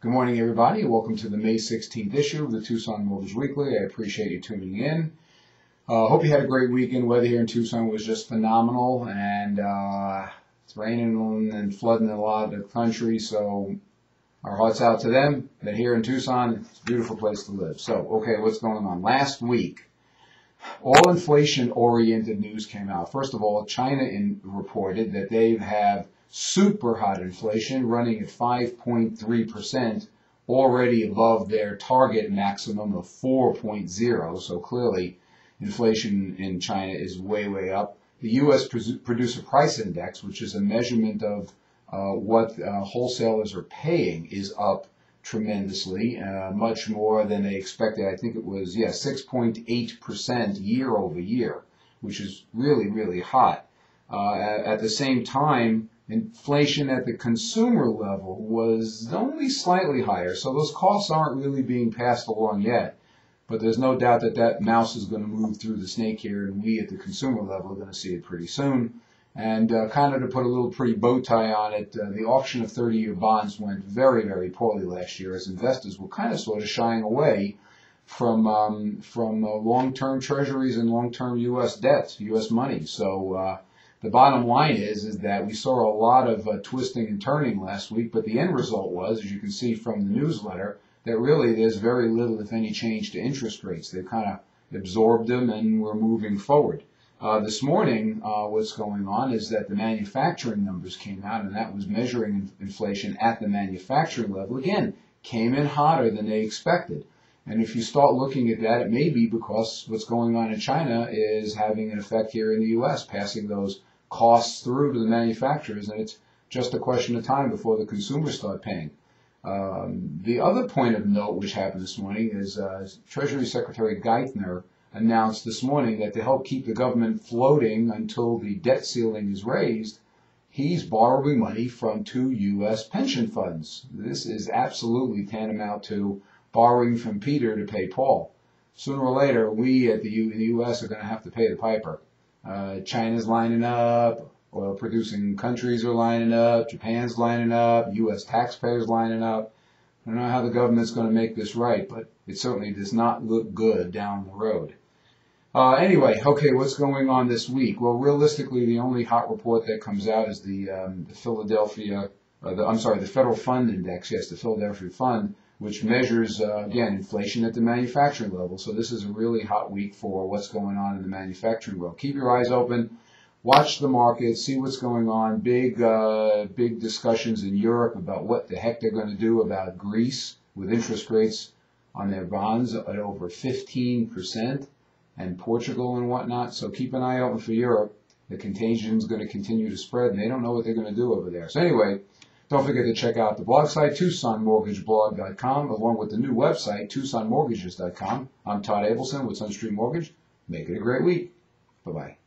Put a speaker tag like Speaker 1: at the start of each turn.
Speaker 1: Good morning, everybody. Welcome to the May 16th issue of the Tucson Mortgage Weekly. I appreciate you tuning in. Hope you had a great weekend. Weather here in Tucson was just phenomenal, and it's raining and flooding in a lot of the country, so our hearts out to them. But here in Tucson, it's a beautiful place to live. So, okay, what's going on? Last week, all inflation-oriented news came out. First of all, China reported that they have super hot inflation running at 5.3%, already above their target maximum of 4.0. So clearly, inflation in China is way, way up. The U.S. Producer Price Index, which is a measurement of what wholesalers are paying, is up tremendously, much more than they expected. I think it was, 6.8% year over year, which is really, really hot. At the same time, inflation at the consumer level was only slightly higher, so those costs aren't really being passed along yet. But there's no doubt that that mouse is going to move through the snake here, and we at the consumer level are going to see it pretty soon. And kind of to put a little pretty bow tie on it, the auction of 30-year bonds went very, very poorly last year, as investors were kind of sort of shying away from long-term treasuries and long-term U.S. debt, U.S. money. So the bottom line is that we saw a lot of twisting and turning last week, but the end result was, as you can see from the newsletter, that really there's very little, if any, change to interest rates. They've kind of absorbed them, and we're moving forward. This morning, what's going on is that the manufacturing numbers came out, and that was measuring inflation at the manufacturing level. Again, came in hotter than they expected. And if you start looking at that, it may be because what's going on in China is having an effect here in the U.S., passing those costs through to the manufacturers, and it's just a question of time before the consumers start paying. The other point of note which happened this morning is Treasury Secretary Geithner announced this morning that to help keep the government floating until the debt ceiling is raised, he's borrowing money from 2 U.S. pension funds. This is absolutely tantamount to borrowing from Peter to pay Paul. Sooner or later, we at the U.S. are going to have to pay the piper. China's lining up, oil-producing countries are lining up, Japan's lining up, U.S. taxpayers lining up. I don't know how the government's going to make this right, but it certainly does not look good down the road. Anyway, okay, what's going on this week? Well, realistically, the only hot report that comes out is the Federal Fund Index. Yes, the Philadelphia Fund, which measures, again, inflation at the manufacturing level. So this is a really hot week for what's going on in the manufacturing world. Keep your eyes open. Watch the market. See what's going on. Big discussions in Europe about what the heck they're going to do about Greece with interest rates on their bonds at over 15%, and Portugal and whatnot. So keep an eye open for Europe. The contagion is going to continue to spread, and they don't know what they're going to do over there. So anyway, don't forget to check out the blog site, TucsonMortgageBlog.com, along with the new website, TucsonMortgages.com. I'm Todd Abelson with SunStreet Mortgage. Make it a great week. Bye-bye.